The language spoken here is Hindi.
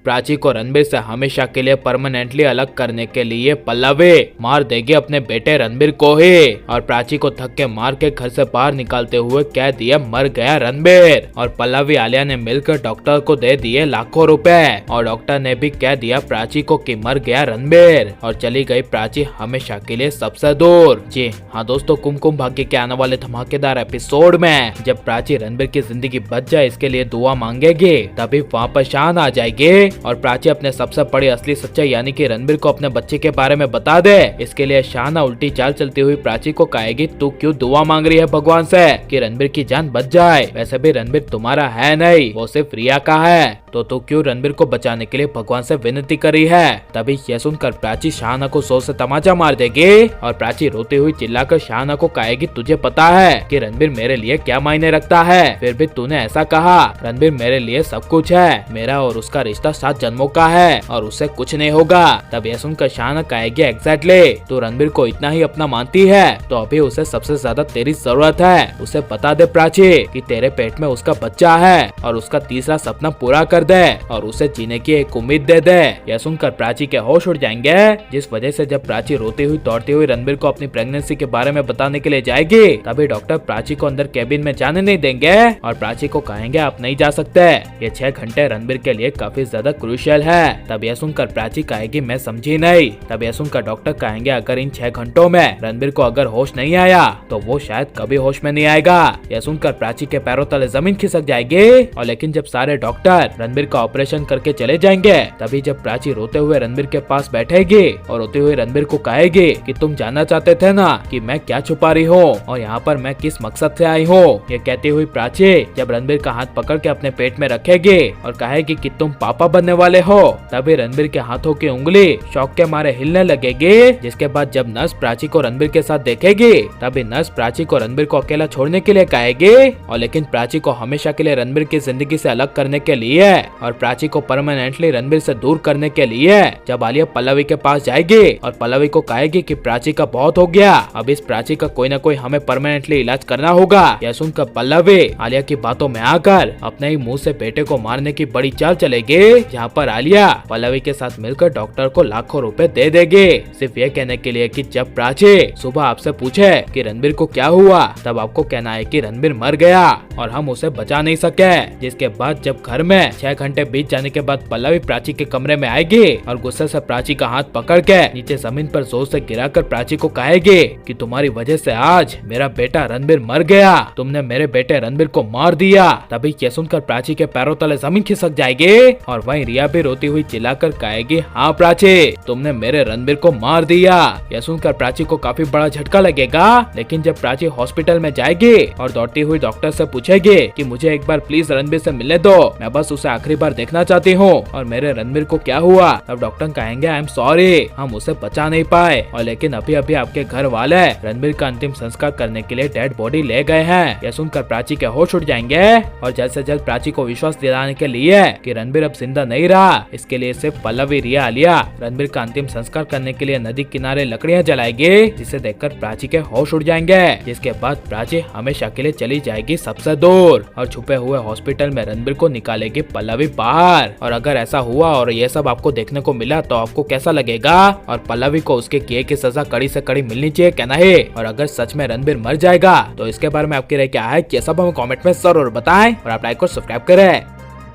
प्राची को रणबीर से हमेशा के लिए परमानेंटली अलग करने के लिए पल्लवी मार देगी अपने बेटे रणबीर को ही। और प्राची को थक के मार के घर से बाहर निकालते हुए कह दिया मर गया रणबीर। और पल्लवी आलिया ने मिलकर डॉक्टर को दे दिए लाखों रुपए और डॉक्टर ने भी कह दिया प्राची को कि मर गया रणबीर। और चली गई प्राची हमेशा के लिए सबसे दूर। जी हाँ दोस्तों, कुमकुम भाग्य के आने वाले धमाकेदार एपिसोड में जब प्राची रणबीर की जिंदगी बच जाए इसके लिए दुआ मांगेगी, तभी वहाँ पर शान आ जाएगी और प्राची अपने सबसे बड़ी असली सच्चाई यानी कि रणबीर को अपने बच्चे के बारे में बता दे। इसके लिए शाना उल्टी चाल चलती हुई प्राची को कहेगी तू क्यों दुआ मांग रही है भगवान से कि रणबीर की जान बच जाए। वैसे भी रणबीर तुम्हारा है नहीं, वो सिर्फ रिया का है, तो तू क्यों रणबीर को बचाने के लिए भगवान से विनती करी है। तभी यह सुनकर प्राची शाहना को जोर से तमाचा मार देगी और प्राची रोती हुई चिल्लाकर शाहना को कहेगी तुझे पता है कि रणबीर मेरे लिए क्या मायने रखता है, फिर भी तूने ऐसा कहा। रणबीर मेरे लिए सब कुछ है, मेरा और उसका रिश्ता 7 जन्मों का है और उससे कुछ नहीं होगा। तब यह सुनकर शाहना कहेगी एग्जैक्टली, तू रणबीर को इतना ही अपना मानती है तो अभी उसे सबसे ज्यादा तेरी जरूरत है। उसे बता दे प्राची कि तेरे पेट में उसका बच्चा है और उसका तीसरा सपना पूरा कर दे और उसे जीने की एक उम्मीद दे दे। यह सुनकर प्राची के होश उड़ जाएंगे, जिस वजह से जब प्राची रोती हुई दौड़ती हुई रणबीर को अपनी प्रेगनेंसी के बारे में बताने के लिए जाएगी, तभी डॉक्टर प्राची को अंदर केबिन में जाने नहीं देंगे और प्राची को कहेंगे आप नहीं जा सकते, ये 6 घंटे रणबीर के लिए काफी ज्यादा क्रूशियल है। तब यह सुनकर प्राची कहेगी मैं समझी नहीं। तब यह सुनकर डॉक्टर कहेंगे अगर इन 6 घंटों में रणबीर को अगर होश नहीं आया तो वो शायद कभी होश में नहीं आएगा। यह सुनकर प्राची के पैरों तले जमीन खिसक जाएगी। और लेकिन जब सारे डॉक्टर रणबीर का ऑपरेशन करके चले जाएंगे, तभी जब प्राची रोते हुए रणबीर के पास बैठेगी और रोते हुए रणबीर को कहेगी कि तुम जानना चाहते थे ना कि मैं क्या छुपा रही हूँ और यहाँ पर मैं किस मकसद से आई हूँ। ये कहती हुई प्राची जब रणबीर का हाथ पकड़ के अपने पेट में रखेगी और कहेगी कि तुम पापा बनने वाले हो, तभी रणबीर के हाथों की उंगली शौक के मारे हिलने लगेगी। जिसके बाद जब नर्स प्राची को रणबीर के साथ देखेगी, तभी नर्स प्राची को रणबीर को अकेला छोड़ने के लिए कहेगी और लेकिन प्राची को हमेशा के लिए रणबीर की जिंदगी से अलग करने के लिए और प्राची को परमानेंटली रणबीर से दूर करने के लिए जब आलिया पल्लवी के पास जाएगी और पल्लवी को कहेगी कि प्राची का बहुत हो गया, अब इस प्राची का कोई ना कोई हमें परमानेंटली इलाज करना होगा। यह सुनकर पल्लवी आलिया की बातों में आकर अपने ही मुंह से बेटे को मारने की बड़ी चाल चलेगी, जहाँ पर आलिया पल्लवी के साथ मिलकर डॉक्टर को लाखों रुपए दे देगी, सिर्फ ये कहने के लिए कि जब प्राची सुबह आपसे पूछे कि रणबीर को क्या हुआ, तब आपको कहना है कि रणबीर मर गया और हम उसे बचा नहीं सके। जिसके बाद जब घर में 6 घंटे बीत जाने के बाद पल्लवी प्राची के कमरे में आएगी और गुस्से से प्राची का हाथ पकड़ के नीचे जमीन पर जोर से गिराकर प्राची को कहेगी कि तुम्हारी वजह से आज मेरा बेटा रणबीर मर गया, तुमने मेरे बेटे रणबीर को मार दिया। तभी ये सुनकर प्राची के पैरों तले जमीन खिसक जाएगी और वहीं रिया भी रोती हुई चिल्लाकर कहेगी हाँ प्राची तुमने मेरे रणबीर को मार दिया। यह सुनकर प्राची को काफी बड़ा झटका लगेगा। लेकिन जब प्राची हॉस्पिटल में जाएगी और दौड़ती हुई डॉक्टर से पूछेगी कि मुझे एक बार प्लीज रणबीर से मिलने दो, मैं बस उसे आखिरी बार देखना चाहती हूँ और मेरे रणबीर को क्या हुआ, तब डॉक्टर कहेंगे आई एम सॉरी हम उसे बचा नहीं पाए और लेकिन अभी अभी आपके घर वाले रणबीर का अंतिम संस्कार करने के लिए डेड बॉडी ले गए हैं। यह सुनकर प्राची के होश उड़ जाएंगे और जल्द से जल्द प्राची को विश्वास दिलाने के लिए कि रणबीर अब जिंदा नहीं रहा, इसके लिए सिर्फ पल्लवी रिया आलिया रणबीर का अंतिम संस्कार करने के लिए नदी किनारे लकड़ियां जलाएगी, जिसे देखकर प्राची के होश उड़ जाएंगे। जिसके बाद प्राची हमेशा के लिए चली जाएगी सबसे दूर और छुपे हुए हॉस्पिटल में रणबीर को निकालेगी पल्लवी बाहर। और अगर ऐसा हुआ और ये सब आपको देखने को मिला तो आपको कैसा लगेगा और पल्लवी को उसके किए की सजा कड़ी से कड़ी मिलनी चाहिए क्या नहीं, और अगर सच में रणबीर मर जाएगा तो इसके बारे में आपकी राय क्या है, ये सब हमें कमेंट में जरूर बताएं और आप लाइक और सब्सक्राइब करें।